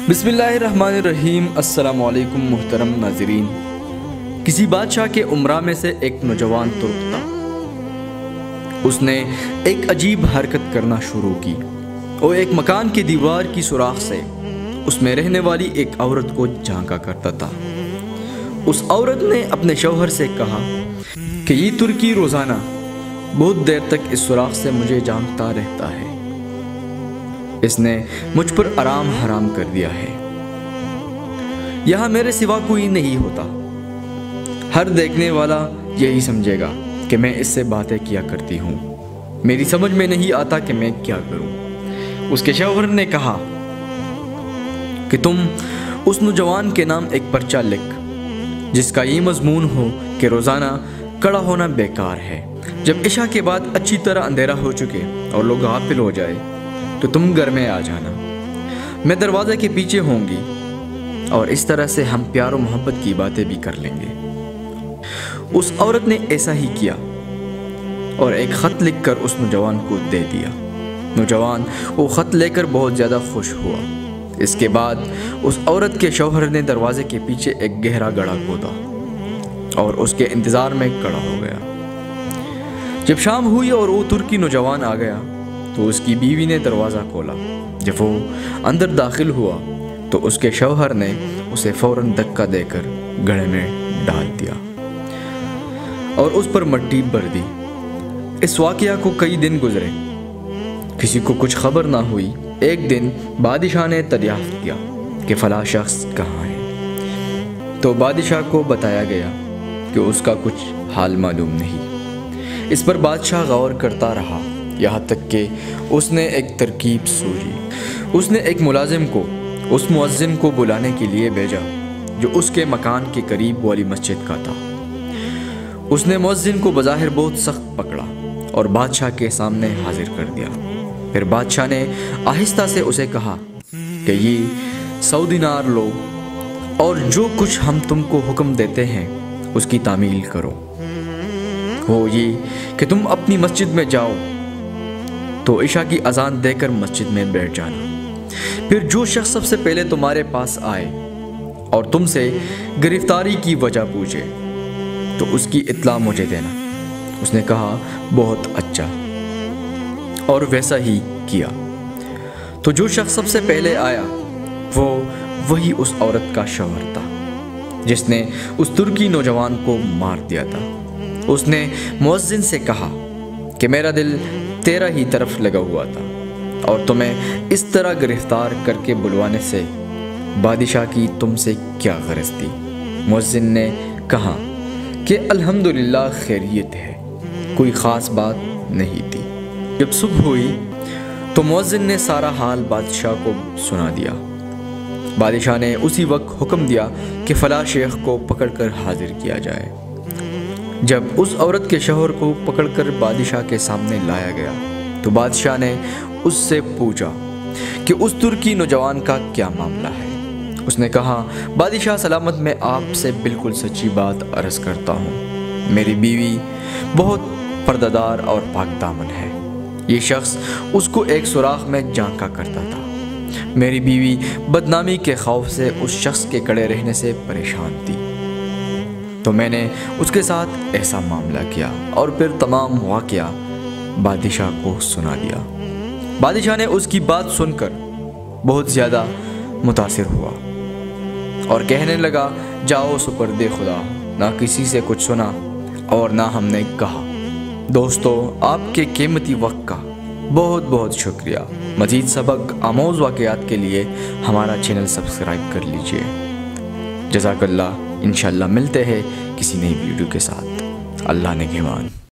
बिस्मिल्लाहिर्रहमानिर्रहीम। अस्सलाम वालेकुम मुहतरम नाज़रीन। किसी बादशाह के उमरा में से एक नौजवान तुर्क था। उसने एक अजीब हरकत करना शुरू की और एक मकान की दीवार की सुराख से उसमें रहने वाली एक औरत को झांका करता था। उस औरत ने अपने शौहर से कहा कि ये तुर्की रोज़ाना बहुत देर तक इस सुराख से मुझे झांकता रहता है, इसने मुझ पर आराम हराम कर दिया है। यहाँ मेरे सिवा कोई नहीं होता। हर देखने वाला यही समझेगा कि मैं इससे बातें किया करती हूँ। मेरी समझ में नहीं आता कि मैं क्या करूँ। उसके शौहर ने कहा कि तुम उस नौजवान के नाम एक पर्चा लिख जिसका ये मजमून हो कि रोज़ाना खड़ा होना बेकार है। जब इशा के बाद अच्छी तरह अंधेरा हो चुके और लोग गाफिल हो जाए तो तुम घर में आ जाना, मैं दरवाजे के पीछे होंगी और इस तरह से हम प्यार और मोहब्बत की बातें भी कर लेंगे। उस औरत ने ऐसा ही किया और एक ख़त लिखकर उस नौजवान को दे दिया। नौजवान वो ख़त लेकर बहुत ज़्यादा खुश हुआ। इसके बाद उस औरत के शौहर ने दरवाजे के पीछे एक गहरा गड्ढा खोदा और उसके इंतज़ार में खड़ा हो गया। जब शाम हुई और वो तुर्की नौजवान आ गया तो उसकी बीवी ने दरवाज़ा खोला। जब वो अंदर दाखिल हुआ तो उसके शौहर ने उसे फ़ौरन धक्का देकर गड्ढे में डाल दिया और उस पर मिट्टी भर दी। इस वाक़या को कई दिन गुजरे, किसी को कुछ खबर ना हुई। एक दिन बादशाह ने दरियाफ्त किया कि फ़लाँ शख्स कहाँ है, तो बादशाह को बताया गया कि उसका कुछ हाल मालूम नहीं। इस पर बादशाह गौर करता रहा, यहाँ तक कि उसने एक तरकीब सूझी। उसने एक मुलाजिम को उस मुअज्जिन को बुलाने के लिए भेजा जो उसके मकान के करीब वाली मस्जिद का था। उसने मुअज्जिन को बज़ाहिर बहुत सख्त पकड़ा और बादशाह के सामने हाजिर कर दिया। फिर बादशाह ने आहिस्ता से उसे कहा कि ये 100 दिनार लो और जो कुछ हम तुमको हुक्म देते हैं उसकी तामील करो। वो ये कि तुम अपनी मस्जिद में जाओ तो इशा की अजान देकर मस्जिद में बैठ जाना। फिर जो शख्स सबसे पहले तुम्हारे पास आए और तुमसे गिरफ्तारी की वजह पूछे तो उसकी इत्ला मुझे देना। उसने कहा बहुत अच्छा, और वैसा ही किया। तो जो शख्स सबसे पहले आया वो वही उस औरत का शौहर था जिसने उस तुर्की नौजवान को मार दिया था। उसने मुअज्जिन से कहा कि मेरा दिल तेरा ही तरफ लगा हुआ था और तुम्हें इस तरह गिरफ्तार करके बुलवाने से बादशाह की तुमसे क्या गरज थी। मुअज्जिन ने कहा कि अल्हम्दुलिल्लाह खैरियत है, कोई ख़ास बात नहीं थी। जब सुबह हुई तो मुअज्जिन ने सारा हाल बादशाह को सुना दिया। बादशाह ने उसी वक्त हुक्म दिया कि फ़लाँ शेख को पकड़कर हाजिर किया जाए। जब उस औरत के शौहर को पकड़कर बादशाह के सामने लाया गया तो बादशाह ने उससे पूछा कि उस तुर्की नौजवान का क्या मामला है। उसने कहा, बादशाह सलामत, मैं आपसे बिल्कुल सच्ची बात अर्ज़ करता हूँ। मेरी बीवी बहुत पर्दादार और पाक दामन है। ये शख्स उसको एक सुराख में झांका करता था। मेरी बीवी बदनामी के खौफ से उस शख्स के खड़े रहने से परेशान थी, तो मैंने उसके साथ ऐसा मामला किया और फिर तमाम वाक़या बादशाह को सुना दिया। बादशाह ने उसकी बात सुनकर बहुत ज़्यादा मुतासिर हुआ और कहने लगा, जाओ सुपर्दे खुदा, ना किसी से कुछ सुना और ना हमने कहा। दोस्तों, आपके कीमती वक्त का बहुत बहुत शुक्रिया। मज़ीद सबक आमोज़ वाक़यात के लिए हमारा चैनल सब्सक्राइब कर लीजिए। जज़ाकल्लाह। इंशाअल्लाह मिलते हैं किसी नई वीडियो के साथ। अल्लाह ने निगहबान।